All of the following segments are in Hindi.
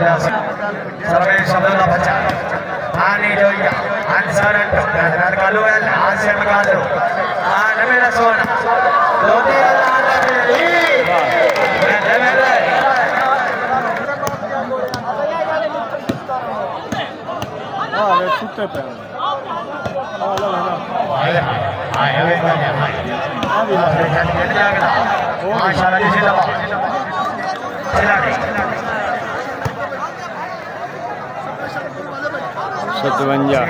मजा सर्वे शब्दों बच्चा आने जो या आंसर कालू है आंसर कालू मेरा सोना लोटे छूटते पे सतवंजा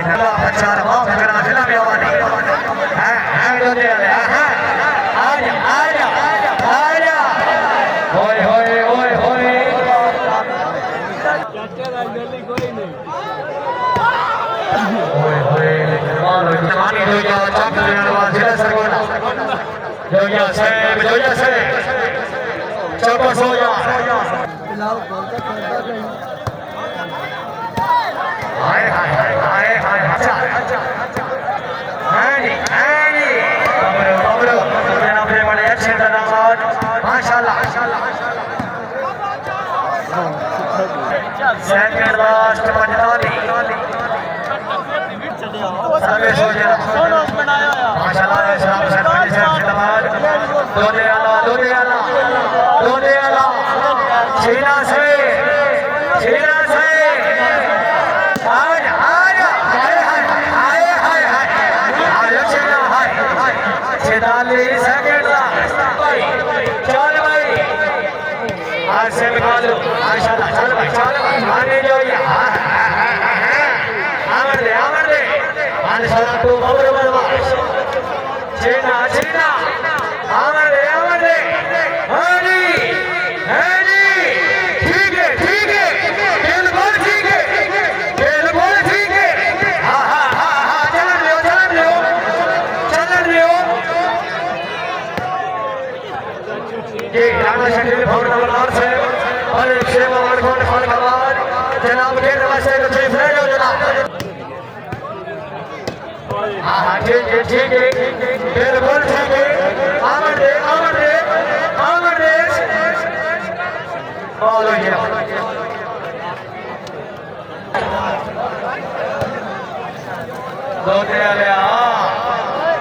सेकंड लास्ट पंजाबी सर्वे सोजा माशाल्लाह इस्लाम सरपंच साहब जिंदाबाद दोने आला छीना से आज आयो छीना हाय 46 सेकंड चल भाई आज से निकालो माशाल्लाह चल भाई आने जो आमर दे माशाल्लाह तो और बदमाश छीना आमर दे हरी ठीक है खेल बोल ठीक है हां चल लियो ये राणा शकील भवन नंबर से और सेवा वर्गों फल भगवान जनाब के नमस्ते को चीफ है जो जनाब हां ठीक है बिल्कुल ठीक है आमर दे बोलो ये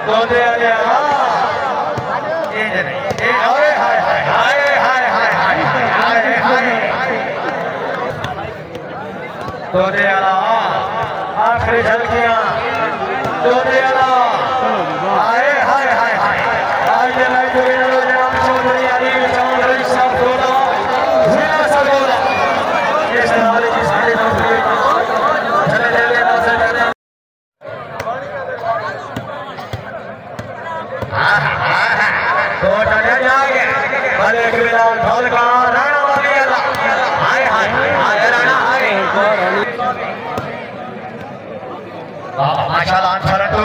दोते आले ये नहीं ओए हाय दोते आला आखिरी झलकियां दोते आला हाय आज लाइव वीडियो जनाब चौधरी अली चौधरी साहब बोला जिला सगोला ये सवाल की सारी नौकरी चले लेना से तो चले जाएंगे भले एक बिलाल ढोल का राणा वाली अल्लाह हाय राणा हाय माशाल्लाह फरटू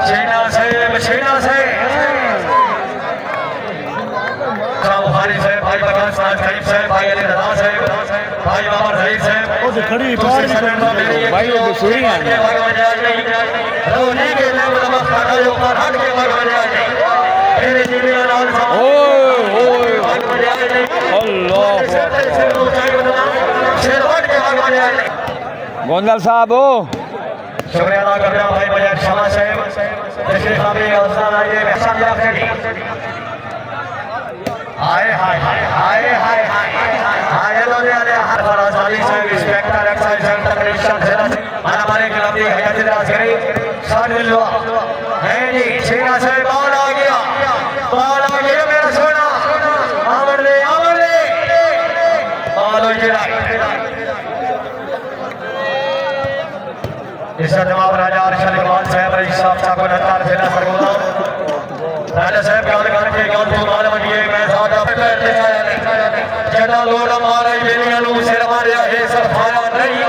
सीना से बुखारी से भाई बगान साहब खरीफ से भाई अली रजा से भाई बाबर शहीद से खड़ी भाई दूसरी है रोने के लिए नमक खाना जो पर हट के भगवान जाए मेरे जीवन और अल्लाह शेर हट के भगवान जाए गोंदल साहब हो शुक्रिया अदा कर रहा भाई बजाज शमा साहब जैसे हमें अवसर आए वैसा भी आपने हाय लोगे आले हर बड़ा साली से इंस्पेक्टर एक्साइज सेंटर कमिश्नर जिला हमारे क्लब की हयात राजगरी शान मिलवा है जी छेना से बॉल आ गया मेरा सोना आवर ले बॉल हो गया इस जवाब राजा अरशद इकबाल साहब रईस साहब चाको नतार जिला सरगोदा राजा साहब गाल के गाल तो मार बनिए मैं सादा पे ले जड़ा लोड़ा मारे बेलियां नु सिर मारिया है सर फाया नहीं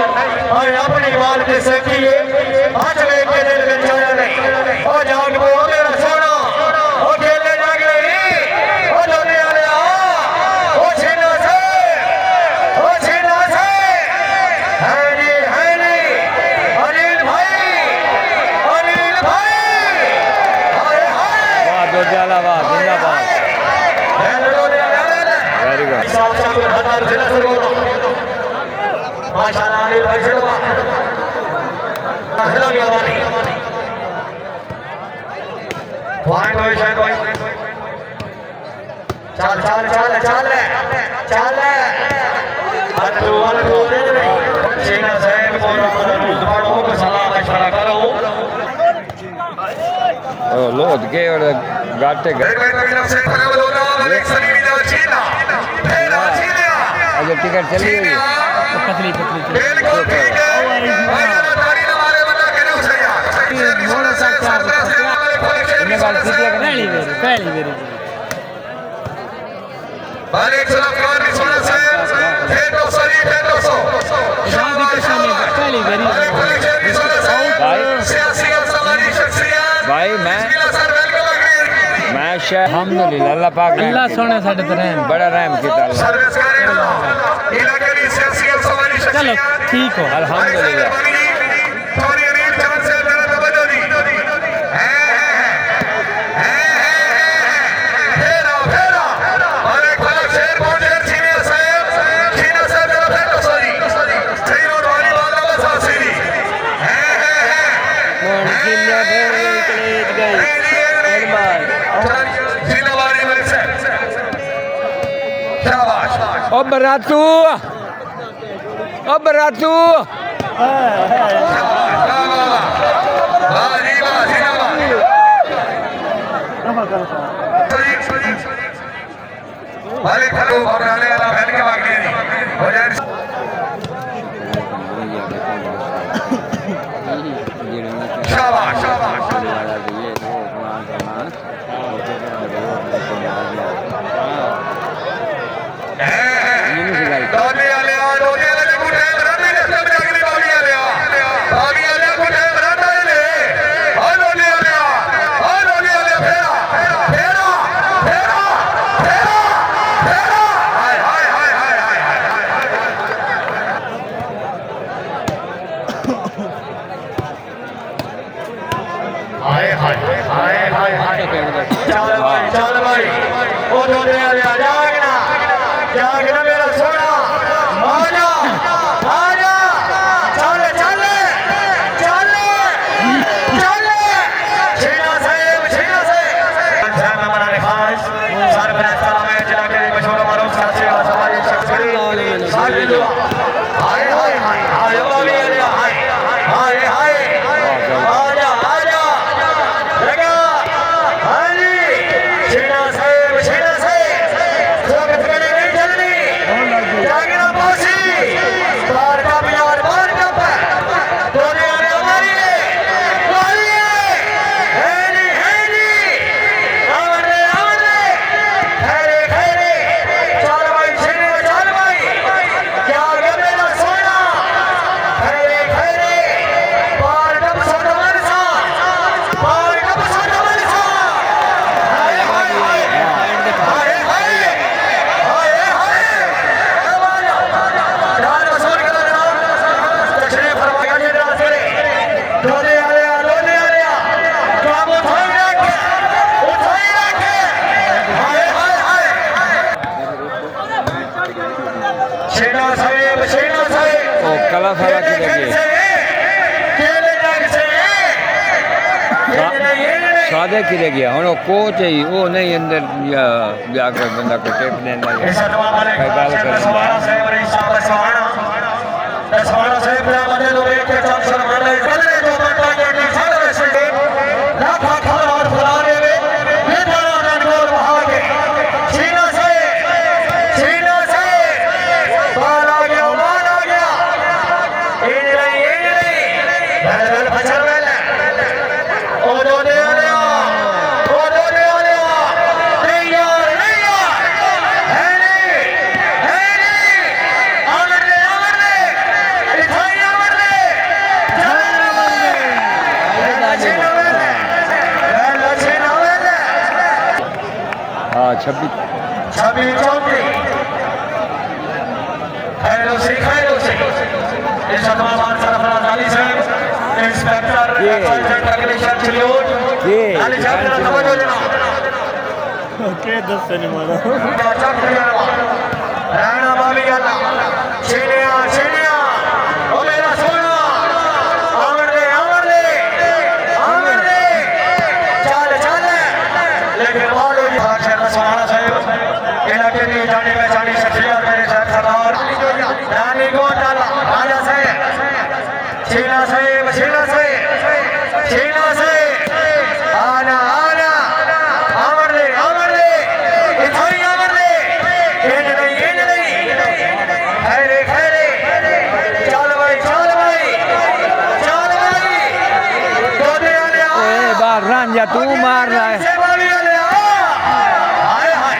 और अपनी बात के सकिए आज वे के दिल में आया नहीं ओ जाग वो मेरा सोना ओ खेलने जागे ओ जोने आले ओ छीना से है नी अनिल भाई हाय वाह जिंदाबाद वेरी गुड खाली भाई से हिला गया वाली पॉइंट हो शायद भाई चल चल चल चल चल अल्लाह दे दे सीना साहब को दुआओं को सलाम इशारा करो लोड के और गाटे गए अगर टिकट चली गई पतली पहली बेरी भाई मैं अल्हम्दुलिल्लाह अल्लाह पाक अल्लाह सोने साडे ते रहम बड़ा रहम कीता अल्लाह चलो ठीक हो अल्हम्दुलिल्लाह ओ बरातू चल भाई ओ दोने वाले जागना मेरा सोना आजा आजा चल चल चल चल छीना से जाना मनाने खास सरपंच साहब में जिला के मशहूर मारो साथी और समाज शख्स सारी दुआ हाय हाय हाय हाय बाबी हाय हाय हाय आजा आजा लगा कला सारा की लगी सादे की लगी हम कोच है वो नहीं अंदर जाकर बंदा को टेप देना गाल छब्बी चौधरी खैरो से इस अदवाबाद सरफराज अली साहब इंस्पेक्टर टेक्नीशियन चिलोट अली साहब जरा समझो जनाब के दस से नहीं मारा राणा बाबी गाला छेड़िया जानी पहचानी शख्सियत मेरे शहर सरदार नानी को डाला राजा से छीना से आना आना आमर ले इथोई आमर ले ये नहीं खैरे चल भाई दोने आने ए बार रांझा तू मार रहा है से बावी आने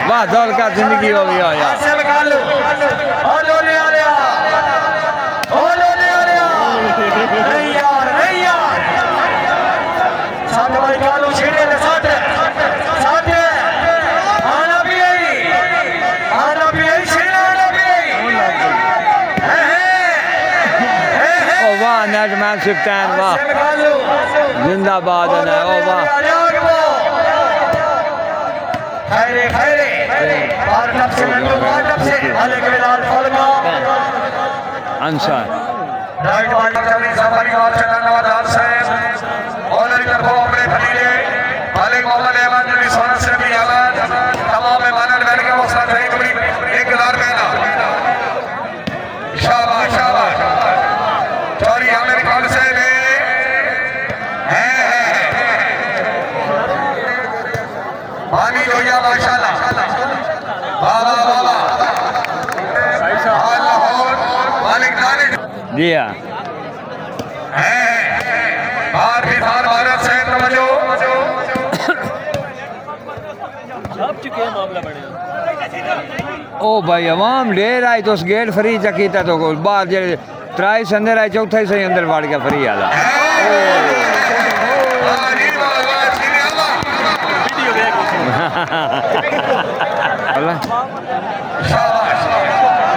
वाह दौड़ का जिंदगी हो गया यार से निकाल लो दोने आने नहीं यार साथ भाई कालू छेड़े ले साथ आना भी आई छेड़ा आना भी ओ वाह नेटमैन सुल्तान वाह से निकाल लो जिंदाबाद है ना ओ वाह खैरे और टप से वाले के लाल फलका अंसार राइट वाली चलनी सफारी और चलन नवाज साहब और इधर को अपने भतीजे मालिक मोहम्मद अहमद जी सोना से भी आवाज तमाम मेहमान बैठ के मौसम सही बड़ी 1000 महीना शाबाश चोरी आमिर खान से ले पानी जोया माशाल्लाह बाबा लाहौर मालिक दानिश जी हाँ भारत से तवज्जो ओ भाई अवाम ढेर आई तो उस गेट फ्री चकीता तो बाहर जे त्राई से अंदर आई चौथा ही सही अंदर वाड़ गया फ्री आला अल्लाह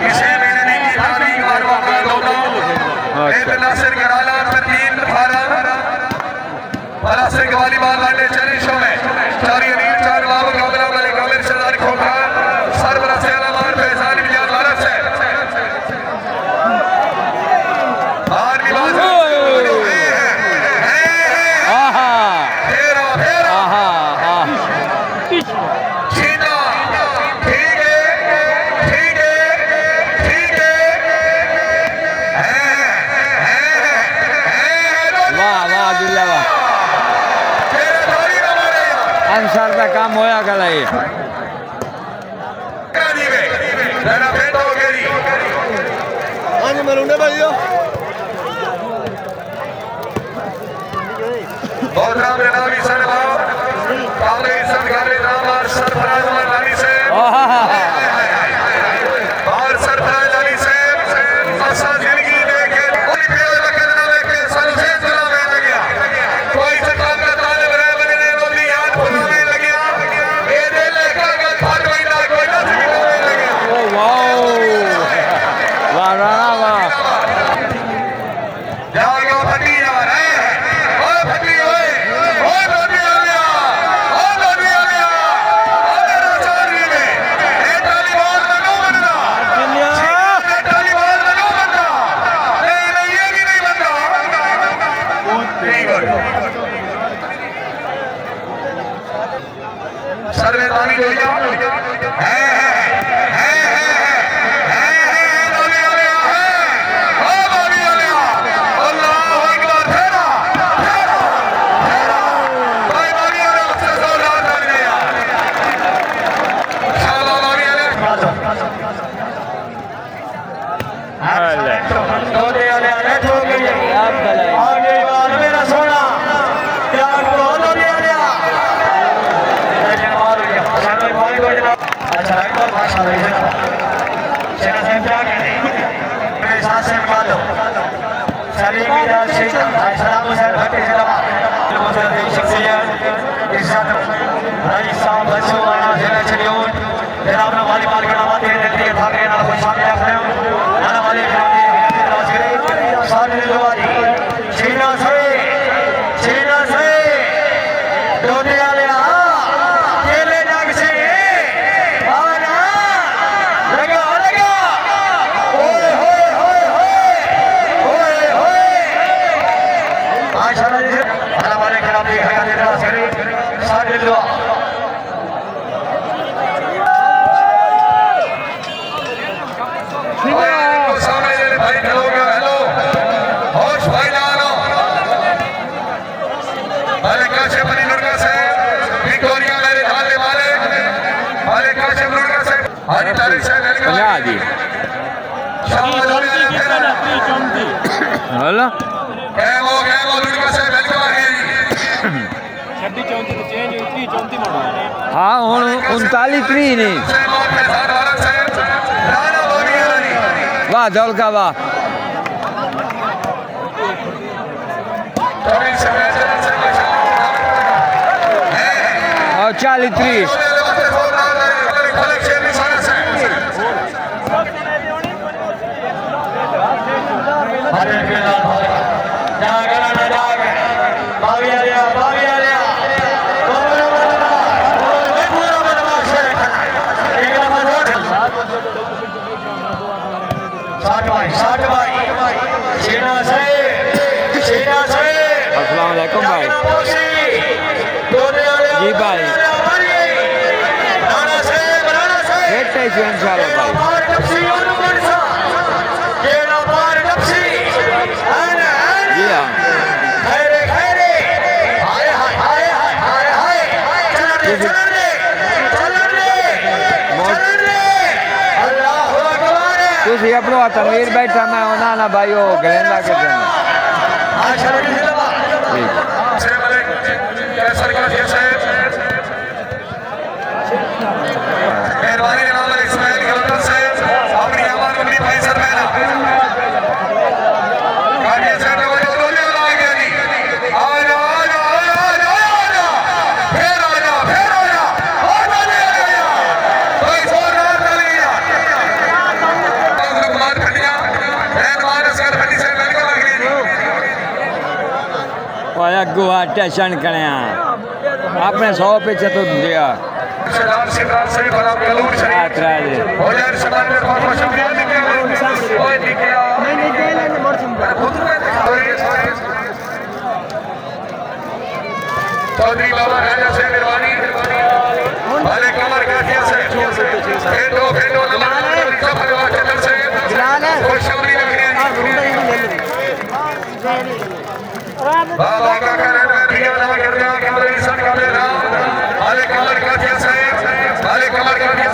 इसे मैंने नहीं की तारीख और वफा दोनों एक नासिर कराला तीन फारम पलासिक वॉलीबॉल वाले चरिशों में चारी अमीर चार बाबू कमला मलिक अमीर सरदार खोखा सरबरा से अलमार फैजान बिजाद भारत से बाहर निवास आहा फेरा सीधा ठीक है वाह जिल्ला वाह अंसार का काम होया गला ये हाजी तारिक साहब वेलकम 50 दी शाबाश हो गया फिर हलो कैम हो लुड़का साहब वेलकम आ गया जी 26 34 तो चेंज हुई 30 34 मोड़ हाँ हुन 39 30 नहीं वाह दौलका वाह और 40 30 अस्सलाम वालेकुम भाई जी भाई खेलते हैं इंशाल्लाह भाई जी हाँ तुझे अपनो तनवीर बैठा मैं होना ना भाई वो गलेंदा के दिन मेहरबानी जनाब इस्माइल गिलकर से अपनी अमान अपनी पैसर में ना गाड़ी से तो वो लोले वाला आ गया जी आ जा फिर आ जा कोई जोर ना चली कुमार खटिया मेहरबान असगर खटी से वेलकम आ गया जी ओए अगुआ टेंशन करें आपने 100 पीछे तो दिया सलाम से बड़ा कलूर शरीफ हो जाए सलाम में बहुत बहुत शुक्रिया ओए निकला नहीं दे लेने मोर संभाल चौधरी बाबा राजा से मेहरबानी वाले कमर गाठिया से फेंटो नमन सब परिवार के तरफ से कोई शबरी लकड़ियां बाबा का कहना है दिया ना करना कमर इंसान का लेना वाले कमर गाठिया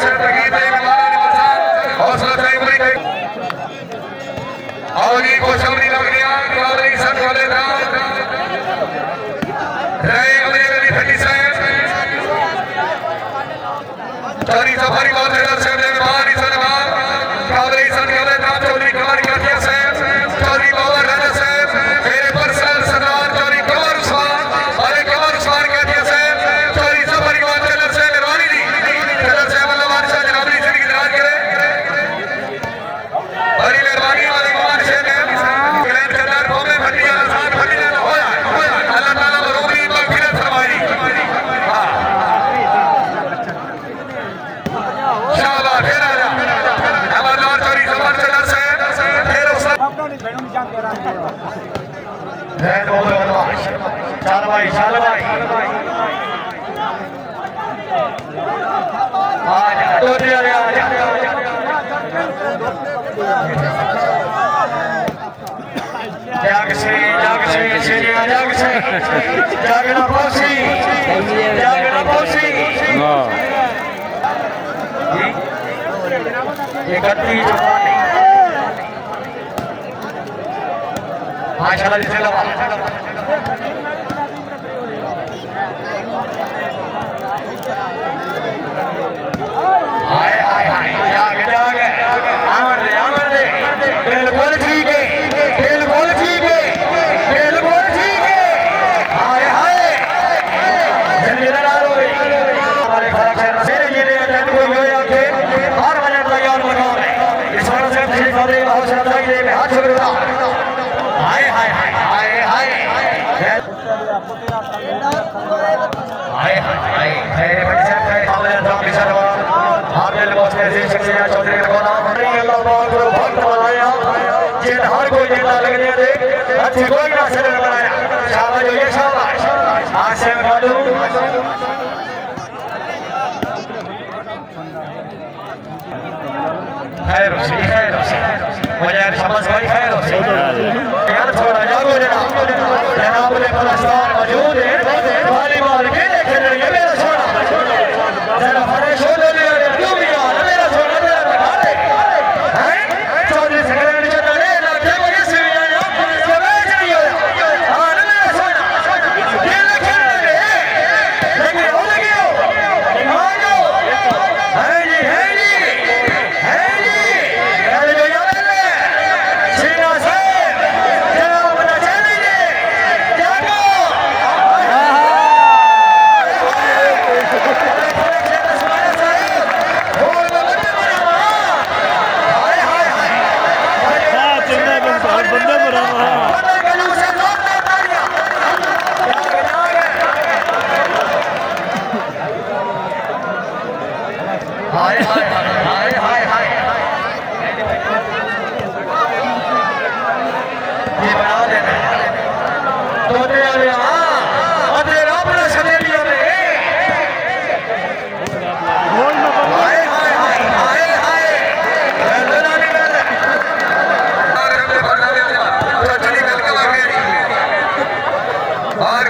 से तकलीफ है हमारा निवास हौसला चाहिए और ये को शबरी लकड़ियां कमर इंसान का लेना रहे अमीर अली खट्टी साहब चौधरी सफारी बात है से मेहमान इस्लामाबाद काबरी संगले नाम चौधरी कमर गाठिया साहब चौधरी बाबर राजा साहब मेरे परसल सरदार चौधरी कमर उस्मान अरे कमर उस्मान गाठिया साहब चौधरी सफारी बात है से मेहरबानी जी कलर से मतलब बादशाह जनाब जी की दराज करे बड़ी मेहरबानी वाले कमर से ग्रैंड सरदार बोमे भटिया आसान भटिया होया अल्लाह ताला मरूमी मगफिरत फरमाई हां शाबाश फिर आ जा हमारा चोरी जबर से डर से फिर उस जय बोलो बदमाश चल भाई आ जा तो दे आ जा जाग से जागना पौसी हाँ ये गद्दी जवान नहीं माशाल्लाह जिसला हाय जाग आमर दे बिल्कुल ठीक है हाय जिंदगी ना रोए हमारे घर के रसेरे ये जन को यो आके हर बजे तैयार लगाओ इस बार से श्री गौरी बहुत श्रद्धा के लिए हाथ जोड़ रहा हाय खैर बड़ी साहब खैर हमने तो बिचारा आपने बहुत ऐसे शख्सियत चौधरी को नाम अल्लाह पाक को बहुत बनाया जिन हर कोई जिंदा लगने दे अच्छी कोई ना शरण बनाया शाबाश हो ये शाबाश आज से मालूम खैर मुझे समझ भाई खैर यार थोड़ा जागो जनाब ने पुरस्कार मौजूद है वॉलीबॉल के खेल रही है मेरा छोड़ा जरा फरेश हो ले क्यों भी यार मेरा छोड़ा हाय हाय हाय ये बना देना तोते वाले अरे अपना सनेलिया में हाय हाय हाय हाय हाय वेलना नहीं वेल और हमने बना दिया तो चली वेलकम आ गई और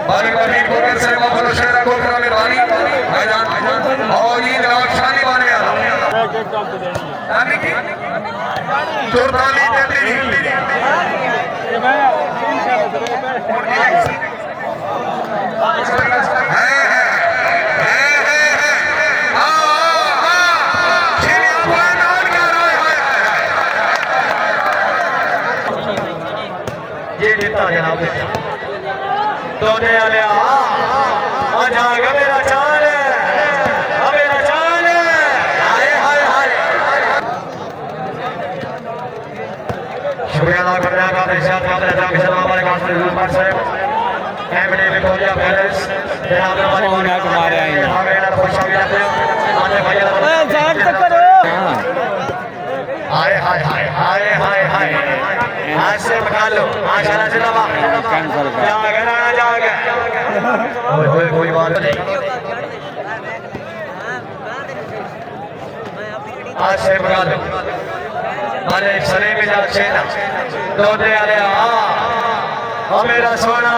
बारी बारी कोकर से वापस शेरा कोकरा में बारी मैदान और ये शानी बने यार यानी कि 44 ये जीता जनाब तोने वाले जाग मेरा चाल मेरा चाल हाय हाय हाय शुक्रिया अदा करने का इरशाद का जनाब मिशन हमारे कांस्टेबल गुलबाग साहब एमडी विक्टोरिया पैलेस जनाब हमारे मारे आएंगे खुशहाली आते हैं आने भैया हाय हाय हाय हाय हाय हाय आज से बता लो माशाल्लाह से दबा कैंसिल कर जाग ना जाग ओए कोई बात नहीं आज से बता लो अरे सरे में जा सेना तोते वाले मेरा सोना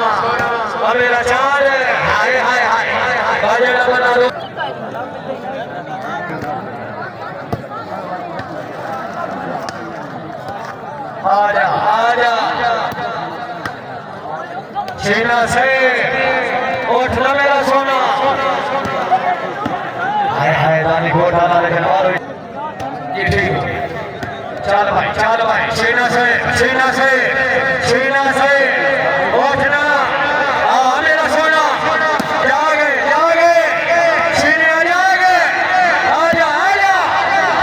मेरा चाल हाय हाय हाय बाजेड़ा बना लो आजा आजा सीना से उठना मेरा सोना हाय हाय दानी को डाला लेकिन और ये ठीक चल भाई सीना से उठना मेरा सोना जागे जागे सीने जागे आजा आजा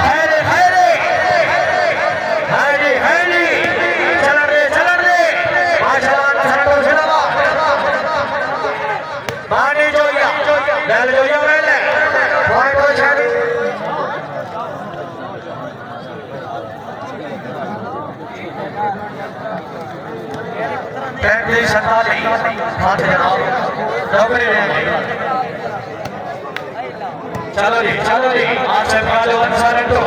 हैरे हैरे हैरी हैरी चल रे माशाल्लाह सरको सिलावा बानी जोया बैल जोया बैल कोई कोई छाड़ी पैंती सताली हाथ जनाब नौकरी रहेंगे चलो जी आज से पहले अंसार तो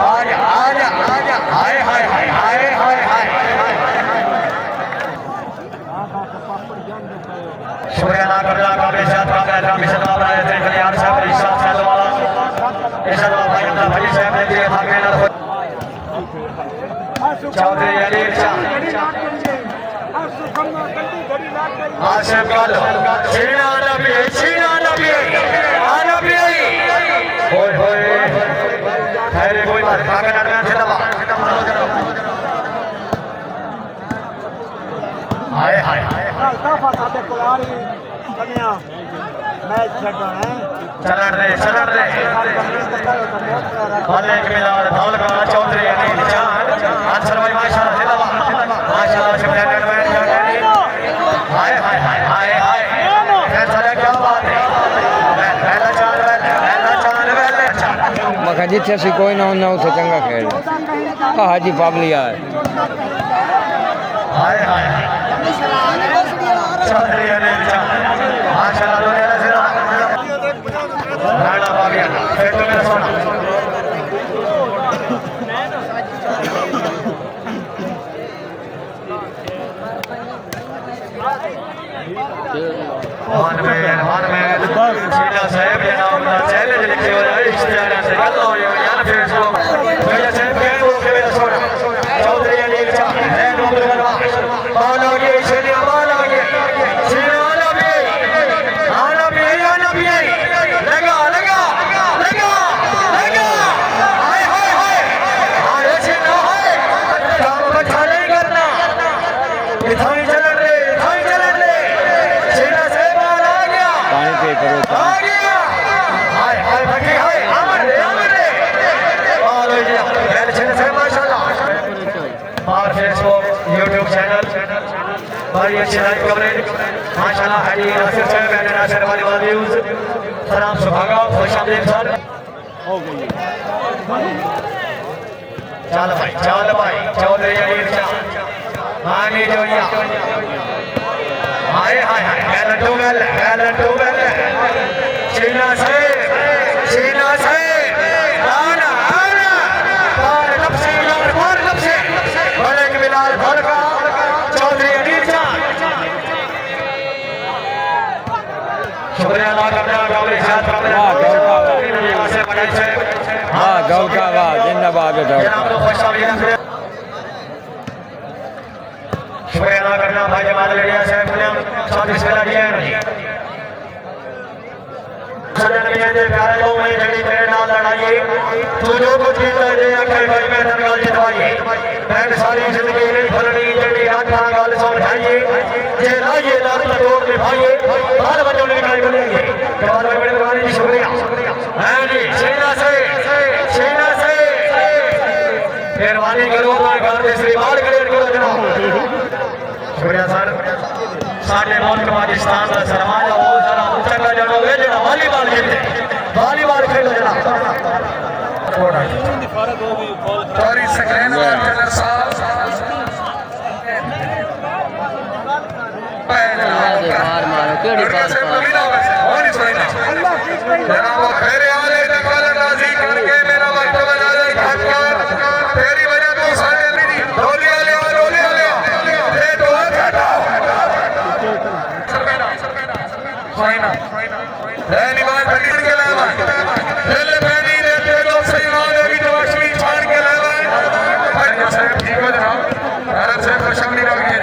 आजा आजा आजा हाय हाय हाय हाय हाय हाय शुक्रिया अदा करना का इरशाद का मिशन आप आए थे कल्याण साहब इरशाद साहब वाला इरशाद भाई अपना भाई साहब ने दिए भाग में ना चौधरी अली शाह आसिफ कालो सीना नबी होय होय खैर कोई बात काका नाटक से दबा हाय हाय दफा साथे कुलारी कन्या मैच छड़ना है चलण दे भले एक मिलाद धौल का चौधरी अली शाह आंसर भाई माशाल्लाह से दबा माशाल्लाह से हाय हाय हाय हाय हाय फैसला क्या बात है पहला चाल मखा जिथे सी कोई ना होना उसे चंगा खेल हाजी पाबलिया हाय हाय चौधरी अली शाह माशाल्लाह दुनिया से राणा बाबिया फिर तो मेरा सोना मान में सीना साहब ये नाम ना चैलेंज लिखे हो जाए इश्तिहार से गल हो यार फिर सो भैया साहब के वो के मेरा सोना चौधरी अली शाह है नंबर 1 बालो ये सीने बालो ये सीना नबी लगा हाय हाय हाय अरे सीना हाय काम अच्छा नहीं करना इथाई चलन रे सीना से बाल आ गया पानी पे करो हाय हाय भगी हाय अमर रे और ये बैल सीने से माशाल्लाह और फेसबुक YouTube चैनल बड़ी अच्छी लाइव कवरेज माशाल्लाह हाजी नासिर साहब एंड नासिर वाली व्यूज सलाम सुभागा खुश आमदीद सर चल भाई चौधरी अली शाह आगे जोया हाय हाय हाय गैलन टू चीना से आना पार कब से बड़े बिलाल भड़का चौधरी अली शाह शुक्रिया अदा करते हैं गौरी साहब वाह गौका वाह जिंदाबाद शुक्रिया अदा करना भाई जमाल लिया साहब ने साथ इसमें दिया सजन में दे प्यारे लोग में जड़ी तेरे नाल लड़ाई तू जो कुछ कीता जे आखे भाई मैं तन गल जितवाई मैं सारी जिंदगी नहीं भूलनी जड़ी आखा गल समझाइए जे लाइए लात तोड़ निभाइए बाल बच्चों ने गाय बोलेंगे जवान भाई बड़े दरबारी जी शुक्रिया हां जी सेना से मेहरबानी करो ना घर से श्री बाल क्लियर करो जनाब शुक्रिया सर साडे मुल्क पाकिस्तान का सरमाया हो जरा चंगा जनो वे जरा वॉलीबॉल खेलते वॉलीबॉल खेलो जरा तौरी सकलेन टेलर साहब मारो केड़ी बात जनाब खैर आले दखल राजी करके मेरा वक्त बना दे तेरी वजह तो सारे मेरी डोलिया ले ये तो हटाओ फाइना पहली बार खरीद के लावा दिल पैनी ने तेलो सईमान की तवश्री छाड़ के लावा भाई साहब ठीक हो जनाब भारत से खुशखबरी लग गई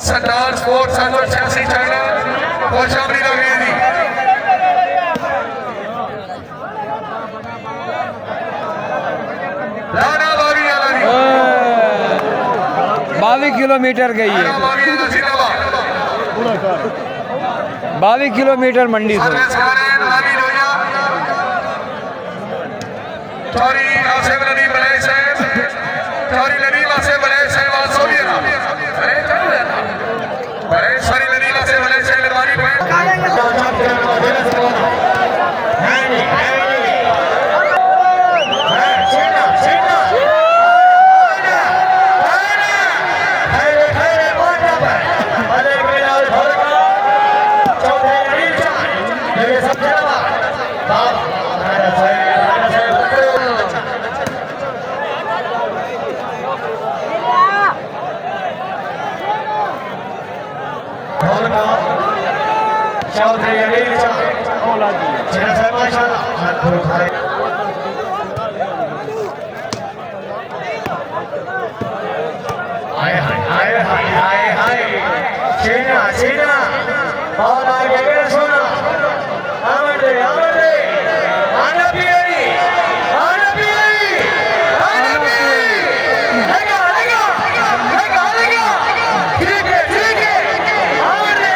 सरदार स्पोर्ट्स 86 चाइना खुशखबरी लग गई लाना बावी वाला 22 किलोमीटर गई है 22 किलोमीटर मंडी से चौधरी अली शाह जिन्हें साहब माशाल्लाह हाय चीना और आगे के सुना आमदे आना पियरी ठीक है आमदे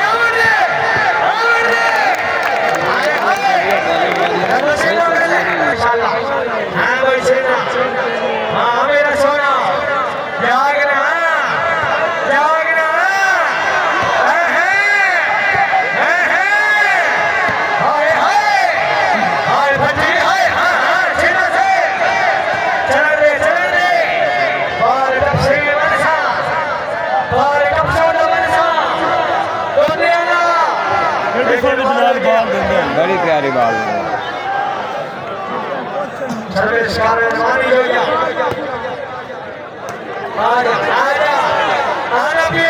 माशाल्लाह हां भाई चीना हां मेरा सोना जागना बड़ी प्यारी बात है सर्विस कारवानी हो गया आजा आना भी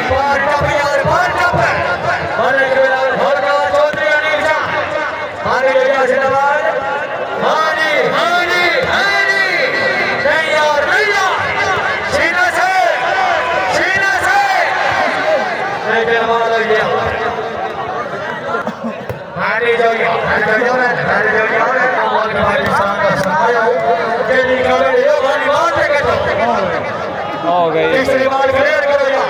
बार टप माने के बिलाल भड़का चौधरी अली शाह माने के बिलाल जिंदाबाद हाजी नहीं सीना से लेकिन मार गया हाजी जो कमाल के पाकिस्तान का समाया के निकाले ये वाली बात है कहता हो गई तीसरी बार क्लियर करो यार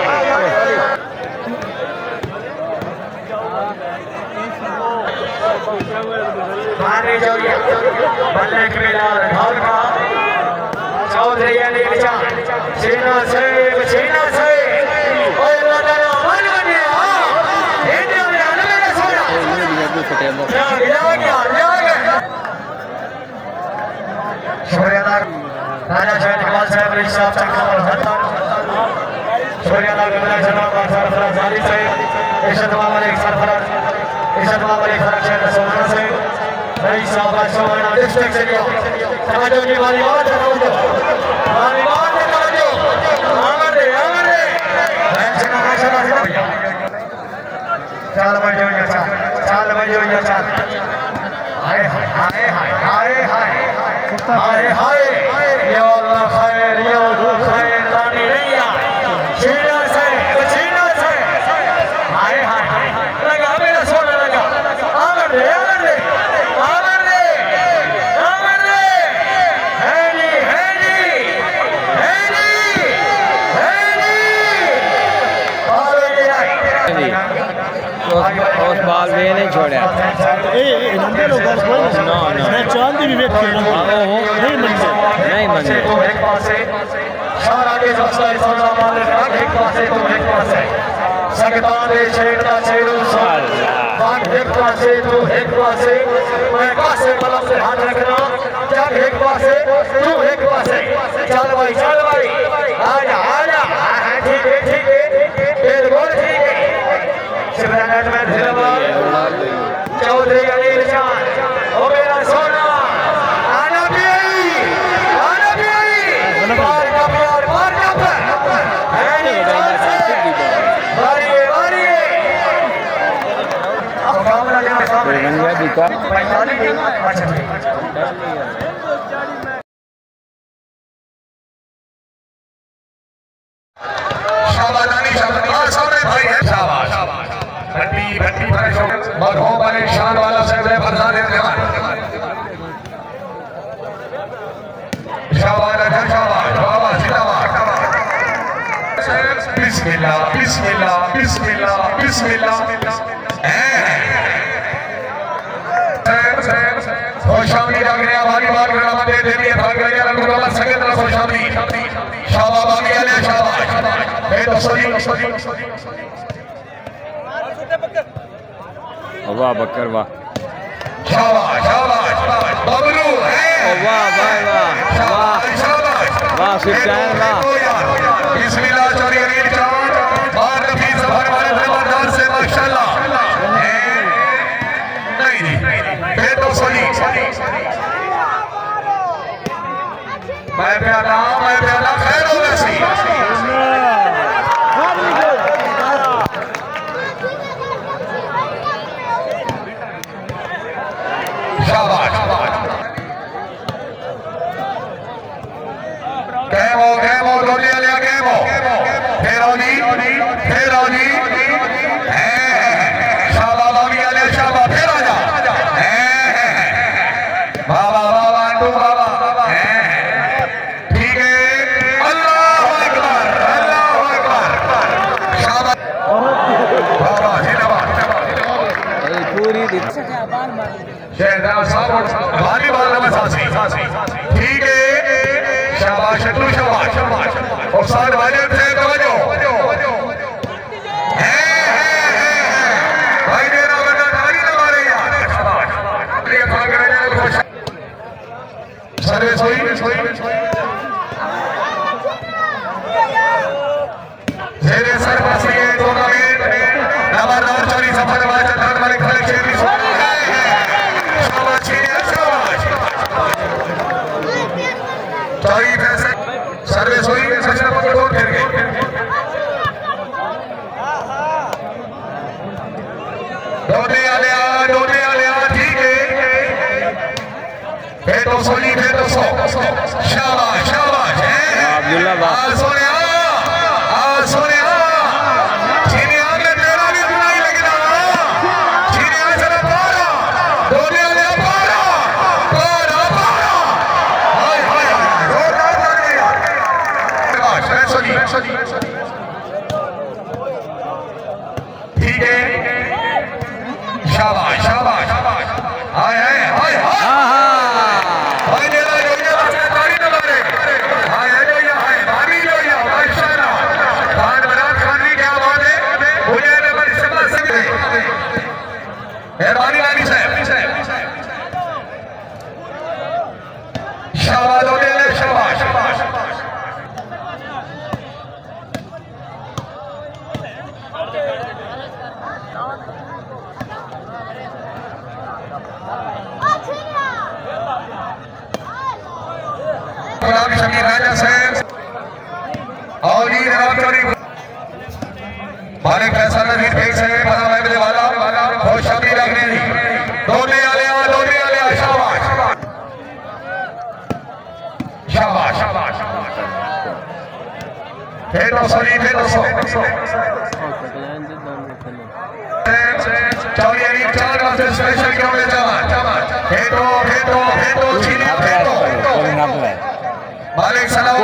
माने जो बल्ले के बिलाल भड़का चौधरी से ओए अल्लाह ताला मन बने इंडिया में आने में सोना सूर्यानाग राजा शहर इकबाल साहब रईस साहब चक्कर हत्तर सूर्यानाग गंगा जनाब सरफराज जाली से इशत मामलिक सरफराज इशत मामलिक फरक शहर सोना से रईस साहब सोना डिस्ट्रिक्ट से समझो जी वाली बात है समझो आमरे चाल बजो ये चाल हाय हाय हाय हाय हाय हाय हाय या अल्लाह खैर या खैर तानी रैया सीना से हाय हाय लगा मेरा सोना लगा आमर दे उस बाल वे नहीं छोड़ा चांदी भी वेट नहीं मनते एक पासे शार आगे सबसे सोना मालिक एक पासे तो एक पासे सकता दे छेड़ता छेड़ू साल बाग एक पासे तो एक पासे मैं पासे बलम से हाथ रखना जब एक पासे तू एक पासे चल भाई आजा ठीक है बिल्कुल ठीक है शिवराज में धीराबाद चौधरी अनिल चांद ओ मेरा सोना आना भी मार का प्यार है नहीं जान से बारी अब कामरा के सामने पैतालीस अच्छा ठीक भट्टी फरेश हो मरहूम वाले शान वाला सैयद फरजाद रहमान शाबाश जिंदाबाद बिस्मिल्लाह खुशामदी लग रहा भारी बार ग्राम दे देवी भाग गया रंग रोला संगत ला खुशामदी शाबाश बागी आले शाबाश ए तो सदी वाह बकर वाह शाबाश बबलू है वाह सुल्तान वाह बिस्मिल्लाह चौधरी अनिल चांद और रफी सफर वाले जबरदस्त से माशाल्लाह नहीं तो सही मैं प्याला खैर हो वैसी Kemo, Donialia Kemo. Feroni. Shaba Bami Ale Shaba Feraja. Baba, Andu Baba. ठीक है अल्लाहु अकबर Shaba Baba जिंदाबाद पूरी शहजाद साहब भारी बाल में सासी ठीक है शाबाश अल्लू शाबाश और साथ वाले से तवज्जो भाई मेरा बंदा ताली ना मारे यार शाबाश ये भाग रहे हैं खुश सर्विस हुई जेरे सरपासी ये टूर्नामेंट नंबर 4 सफर वाला चंद्र मलिक खले शेरी सर्विस हुई सचिन पकड़ो फिर गए डोडे आलिया ठीक है बेटो सोली बेटो सो शाबाश अब्दुल्ला वाह सोनिया चीनिया में तेरा भी इतना ही लगना चीनिया चला पारा डोडे आलिया पारा ठीक है शाबाश हाय हाय मालिक फैसल नजीर ठीक से बना भाई मेरे वाला खुश अभी रखने दी दोने आले शाबाश शाबाश शाबाश फेरो सही फेरो सो चौड़ी चार का स्पेशल क्यों ले जावा फेरो चीनी फेरो मालिक सलाम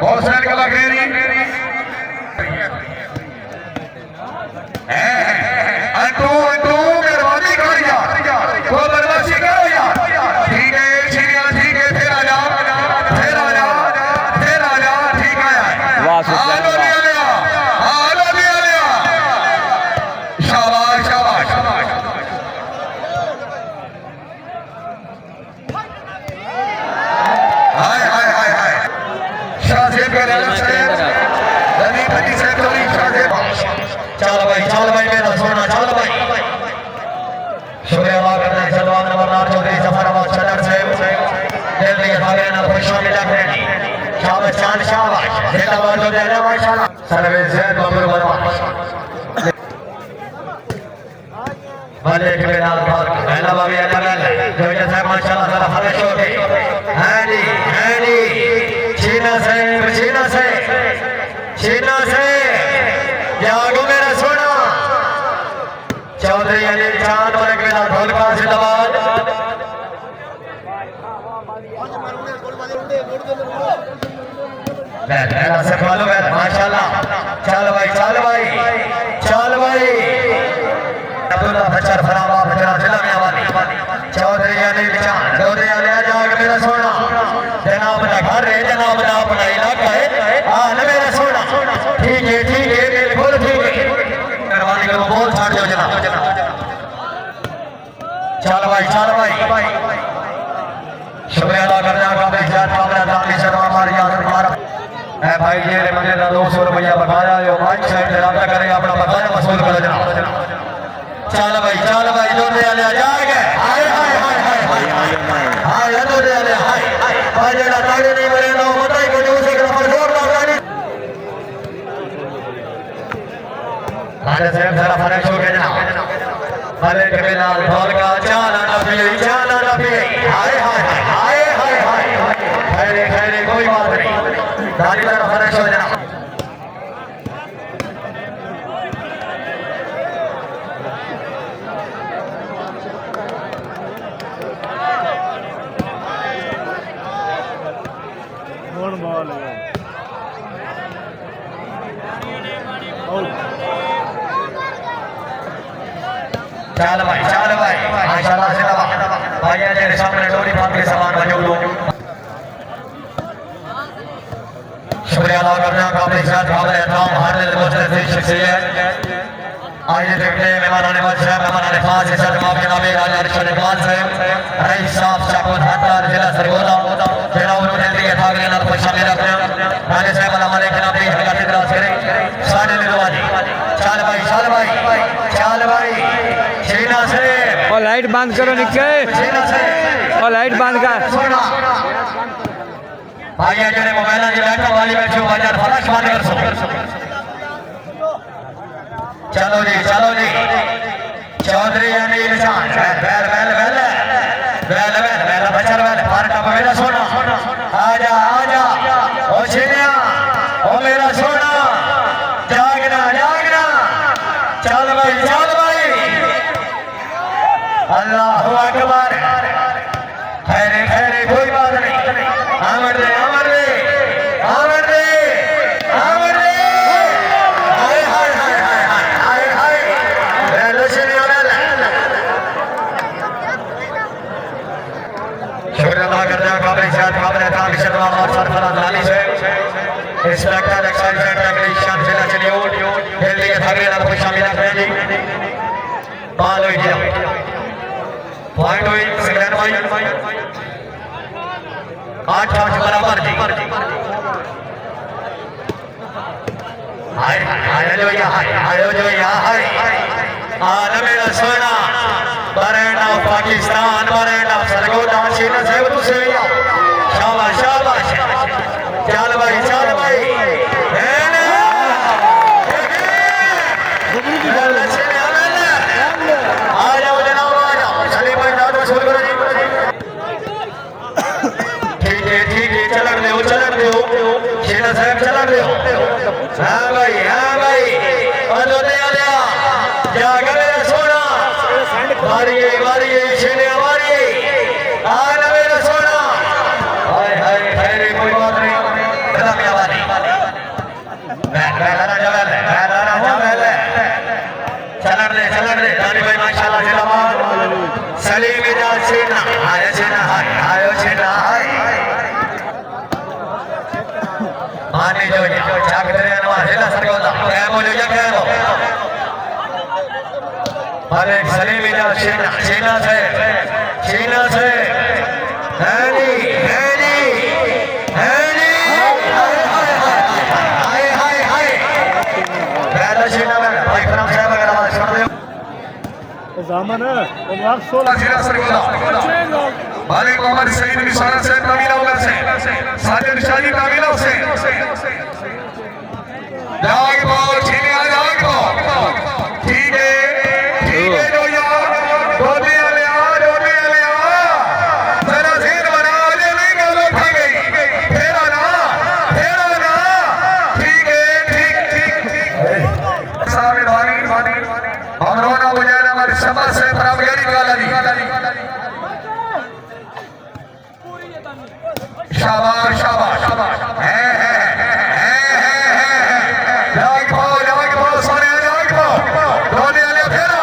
बहुत सारे का लग रही अंटू मेहरबानी कर यार को बदमाशी करो यार ठीक है ठीक है फिर आ जा ठीक है आलो दिया शाबाश शाबाश हाय शाहजेब के राजा साहब रवि भट्टी साहब तो शाहजेब चल भाई मेरा सोना चल भाई शुक्रिया अदा करते हैं सलमान नंबरदार चौधरी जफराबाद सदर साहब दिल्ली भागे ना खुशियों में लग रहे शाबाश चांद शाबाश जिंदाबाद हो जाए माशाल्लाह सर्विस जैद ममरू बदमाश भले के बिलाल पाल पहला बाबी अलग जो जैसा माशाल्लाह जरा फरेश हो गई है जी चीना से जागो मेरा सोना चौधरी अली चांद मलिक बिलाल ढोलका जिंदाबाद पहला से फॉलो है माशाल्लाह चल भाई अब्दुल्ला बचर फरावा बचरा जिला में वाली चौधरी अली चांद जाग मेरा सोना जनाब का घर है जनाब का अपना इलाका है हां मेरा सोना ठीक है बिल्कुल ठीक है मेहरबानी करो बोल छाड़ दो जनाब चल भाई शुक्रिया अदा करने का भाई जात कामरा दानी शर्मा हमारी याद हमारा ए भाई ये मैंने 200 रुपया बकाया जो माइक साइड से रब्ता करे अपना बकाया वसूल करो जनाब चल भाई दो दे आ जाएगा हाय दो दे आ हाय भाई जेड़ा ताड़े नहीं मरे ना बताई को जो से पर जोर लगा दे राजा साहब जरा फरेश हो गए जनाब भले के बिलाल ढोल का चाला ना पी हाय खैरे कोई बात नहीं दादी जरा फरेश हो जनाब चल भाई माशाल्लाह जिंदाबाद भाई तेरे सामने डोरी बांध के सामान मौजूद हो शुक्रिया अदा करने का अपने साथ काबिल एहतराम हर दिल मुस्तफ़ शख्सियत आज देखते हैं मेहमान खास इस जनाब जनाब राजा अरशद इकबाल साहब रईस साहब शाकुर हत्तार जिला सरगोदा जनाब उन्होंने दिए भागने ना खुश शामिल रखने राजा साहब हमारे खिलाफ भी हरकत इतराज करें सारे निरवाजी चल भाई शीना से और लाइट बंद करो निकले और लाइट बंद कर भाई जड़े मोबाइल की लाइट वाली बैठो बाजार फ्लैश बंद कर सो चलो जी चौधरी अनिल चांद वेल बचर पार का मेरा सोना आजा ओ छीनिया ओ मेरा सोना जागना चल भाई अल्लाहु अकबर खैरे कोई बात नहीं आमर दे इंस्पेक्टर एक्साइज टेक्नीशियन जिला चलियोट दिल्ली के धागे ना कोई शामिल है जी बाल हुई जी पॉइंट हुई सेकंड भाई 8 बराबर जी आयो जो हाय आना मेरा सोना बरेना पाकिस्तान बरेना सरगोदा शीना से दूसरे शाबाश चल भाई बदोने आलिया जाग मेरा सोना मारिए मारिए छेने मारिए आना मेरा सोना हाय हाय खैर कोई बात नहीं बता क्या बात मैं लाना जवाल चलन दे रानी भाई माशाल्लाह जिंदाबाद सलीम इजाज छेना आयो छेना हाय माने जो जाग तेरे नवा जिला सरगोदा कैमो जो या कैमो अरे सलीम इजाज छेना से हैनी हाय पहला छेना में भाई फराम साहब अगर आवाज सुन रहे हो zaman Umar Sola जिला सरगोदा मालिक मोहम्मद सईद निशाना से नवीला उमर से साजिद शाही नवीला से जाग पाओ छीने आ जाग पाओ ठीक है जो यार डोले आले आ जरा जेर बना दे नहीं गलो खा गई फेरा ना ठीक सारे भानी हमरोना बुझाना हमारी सभा से बराबरी वाला दी शाबाश है जाग पाओ सोने जाग पाओ डोले आले फेरा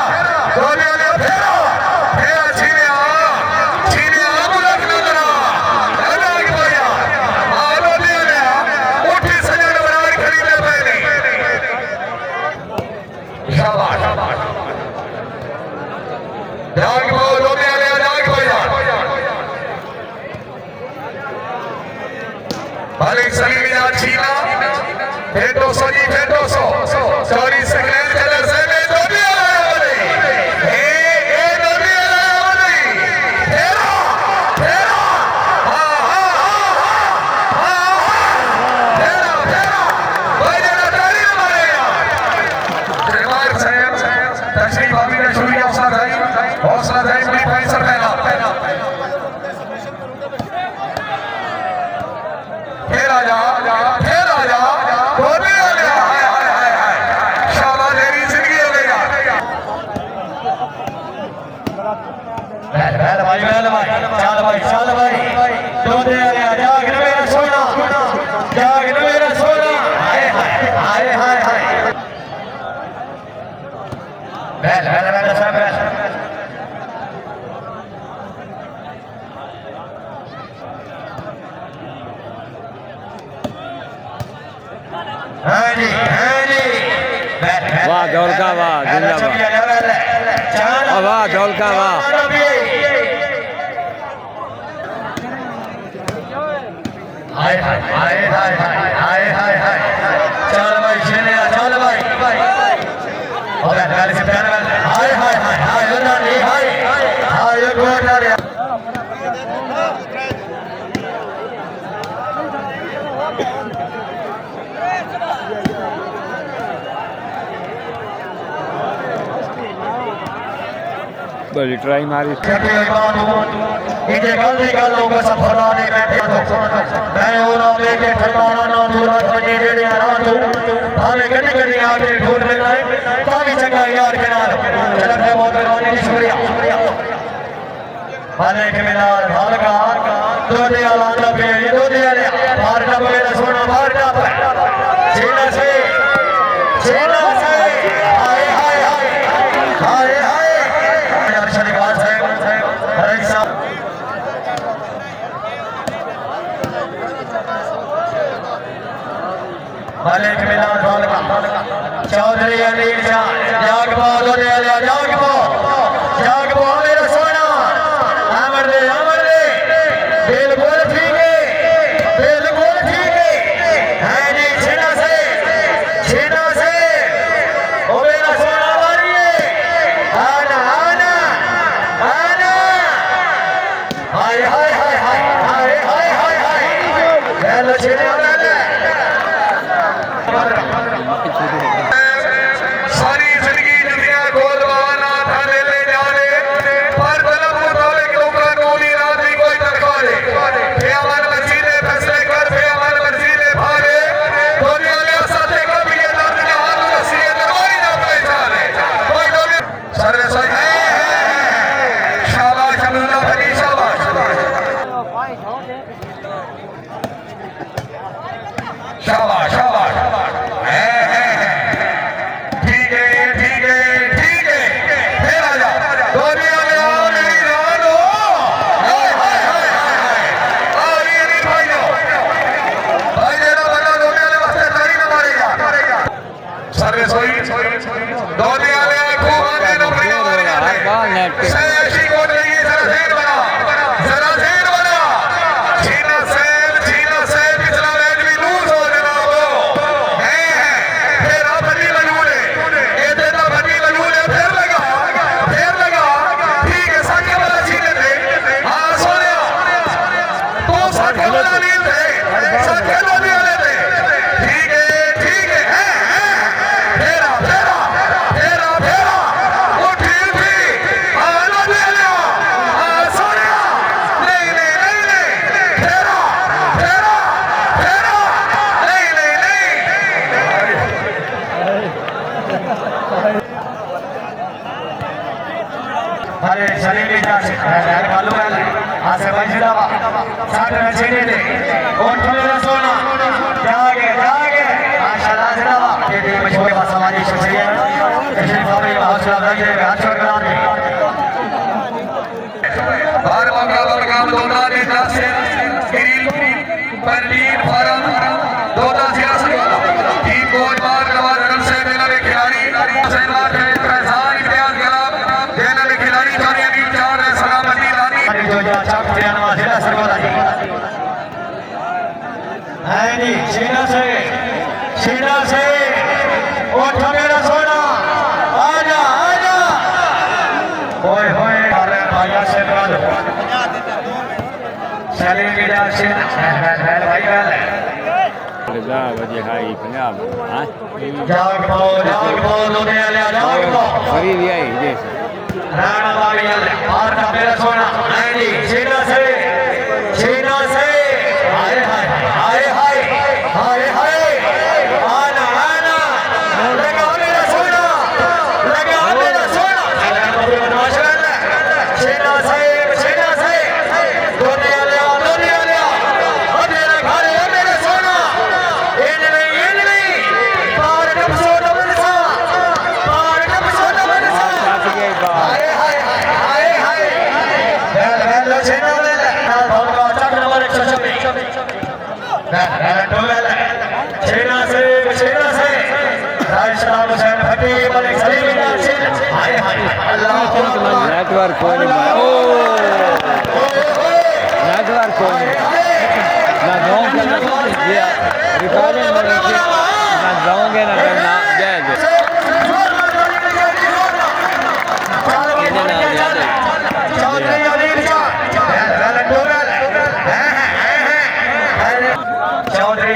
छीने आ मुलक नजरा जाग पाया डोले आले उठी सजन बनार खरीदे पहले शाबाश जाग पाओ डोले आले जाग पाया मालिक सलीम इजाज छीना फेटो सॉरी सेकंड कलर से में डोली आया बोले ए डोली आया बोले फेरा बजना ताली मारेगा सरकार साहब तशरीफ अभी का शुक्रिया हौसला है बड़ी पैसा पहला फिर आजा डोली आया हाय शाबाश तेरी जिंदगी हो गई चल भाई डोली आया जाग मेरा सोना हाय बैल सब हाँ जी वाह ढोलका वाह जिंदाबाद वाह ढोलका वाह हाय चल भाई छेने चल भाई और गाली से प्यार हाय नहीं हाय गोटा रे बड़ी ट्राई मारी इनके गल को सफराने बैठे मैं और लेके ठरमाना ना दूरा समझे जेड़े आराम हो भावे गड्डी आके ढूंढ लेना है तावी चंगा यार के नाल चलक है बहुत मेहरबानी शुक्रिया मालिक मिलाल भालका दोने वाला नबी दोने वाले बाहर का मेरा सोना बाहर का जेना से हाय अर्शद इकबाल साहब हरे साहब मालिक मिलाल भालका चौधरी अली जाग पाओ दोने वाले जाग पाओ मेरा सोना अमर दे बिल्कुल ठीक है जी छेना से ओ मेरा सोना मारिए आना हाय छेने सारी जिंदगी दुनिया गोलवाना था सर्विस हुई दोने वाले खूब आगे नंबरियां मारियां ने ऐसी कोट लगी जरा ज़ेर बना जीना सैब पिछला मैच भी लूज हो जनाब है फिर आप बनी मजबूर है ये देता बनी मजबूर है फिर लगा ठीक है साके वाला छीने थे हाँ सोनिया तो साके वाला नहीं थे साके वाले वाले थे ठीक है अरे चले भी जा यार मालूम है आसे बजदावा साथ में छेड़े थे और मेरा सोना जागे माशाल्लाह जनाबा ये भी मशहूर समाजी शख्सियत तशरीफ आवे हौसला अफजाई है हाथ छोड़ कर बार मुकाबला काम दोना ने नासिर गिरिल परवीन फारम दोना सियासी टीम को बार नवाज रन से देना में खिलाड़ी हुसैन वाकई फैजान इम्तियाज गलाब देना में खिलाड़ी जानी अभी चार है सलामती लानी जो चाक पे नवाज जिला सरगोदा जी है जी सीना से उठ मेरा सोना आजा ओए अरे भाई से बात चले भी जा से भाई गल जाग पाओ लोने वाले जाग पाओ राणा बाबी और का मेरा सोना है जी सीना से हाय आना लगा मेरा सोना माशाल्लाह सीना से दोने वाले और मेरा घर है मेरा सोना ये नहीं पार डबसो डबसा नेटवर्क कोई नहीं ना जाओगे ना जाएंगे चौधरी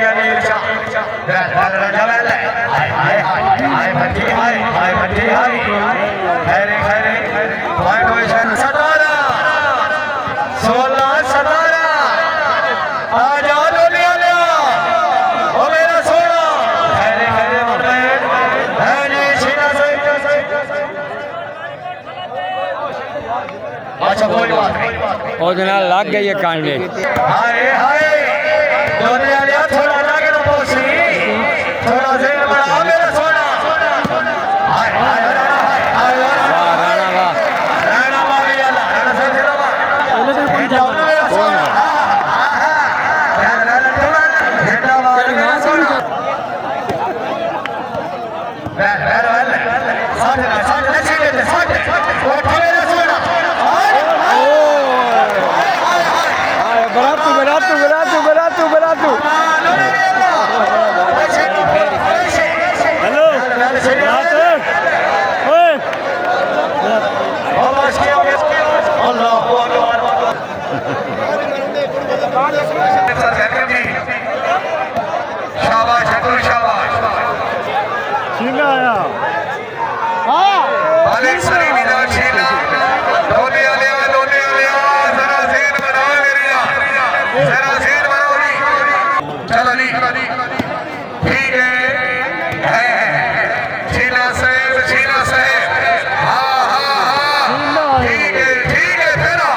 अच्छा कोई बात नहीं और लग गई है कांडे हाय दोने वाले थोड़ा लागे ना पहुंची थोड़ा जेल बड़ा मेरा सोना हाय राणा बाबी राणा से जिलावा ये जाओ मेरा सोना शाबाश शाबाश मालिक सलीमी दा छीना दोने वाले जरा ज़ेर बना मेरिया जरा ज़ेर बनाओ चलो नी ठीक है छीना साहब हाँ ठीक है फेरा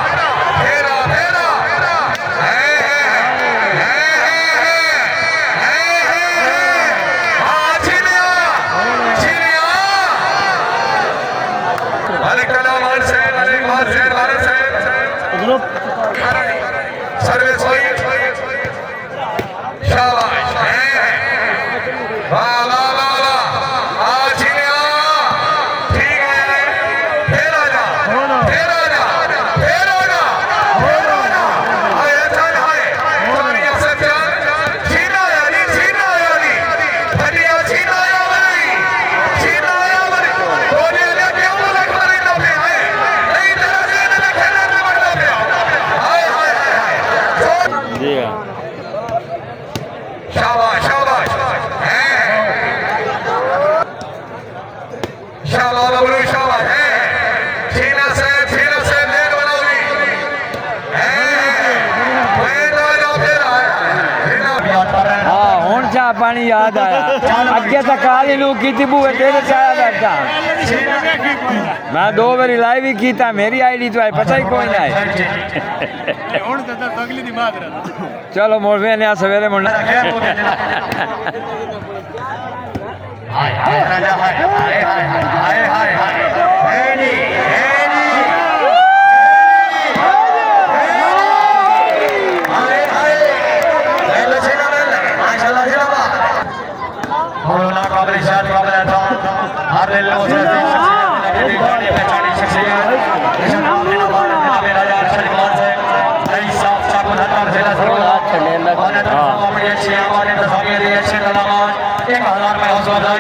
पानी याद आया अगे तक काली नू की बूए तेरे से आया बैठा मैं 2 बारी लाइव ही कीता मेरी आईडी तो है पता ही कोई ना है चलो मोड़वे ने सवेरे मुड़ना हाय हाय राजा हाय हाय हाय हाय हाय हाय हेनी हेनी हाय हाय ले सेना माशाल्लाह जिंदाबाद होना काबिल शाद काबिल था हर दिल में उसे शख्सियत गाड़ी पहचानी शख्सियत इस नाम ने नवाज जनाब राजा अरशद खान से नई साफ चाकू हत्तर जिला सरगोदा और अपनी अच्छी आवाज़ तस्वीर दी अच्छे तलावाज 1000 में हौसला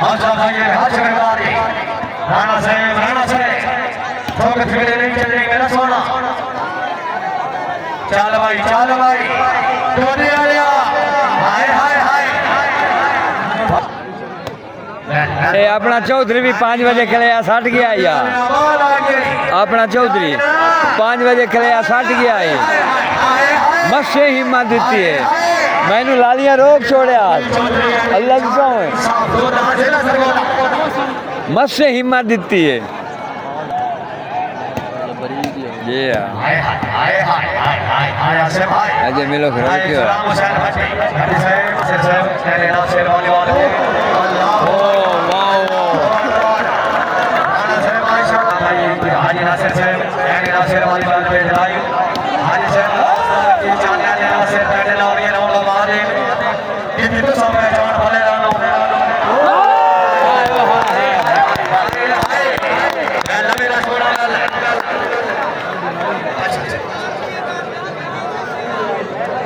अफजाई हज करदारी राणा से ठोक फिरे नहीं चल रही मेरा सोना चल भाई टोनी आलिया हाय हाय हाय ए अपना चौधरी भी 5 बजे खेले 60 गया यार अपना चौधरी 5 बजे खेले 60 गया है मत से हिम्मत देती है मैंने लालियां रोक छोड़े आज अल्लाह की कसम मत से हिम्मत देती है ये हाय हाय हाय हाय हाय हाय आसिफ भाई अजय मिलो फिर क्यों सलाम हुसैन भाई हरी साहब तेरे नाम से वाले वाले अल्लाह राणा साहब माशाल्लाह भाई हाजी नासिर साहब तेरे नासिर वाले वाले पे लाई हाजी साहब की जानिया ने नासिर तेरे नाम ये नाम मारे ये तो सब पहचान भले रानो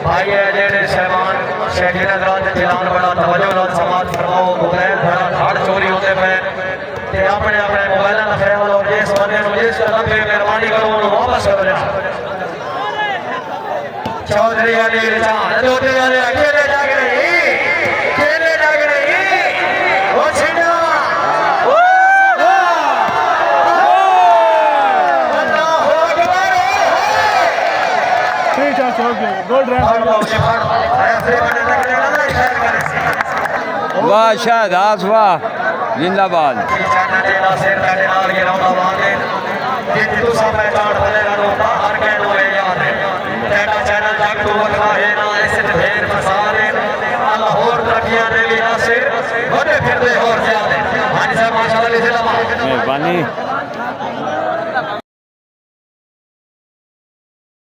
भाई अजय शहमान शहरी नजरात जिलान बड़ा तवज्जो नाल समाज फरमाओ मोबाइल बड़ा घाट चोरी होते पे ते अपने मोबाइल ना ख्याल और जिस बंदे नु जिस तरह पे मेहरबानी करो उन्हें वापस करो जा चौधरी अली रिजान दोते वाले अकेले जाग रही ओ छिना वाह शाहदास वाह जिंदाबाद मेहरबानी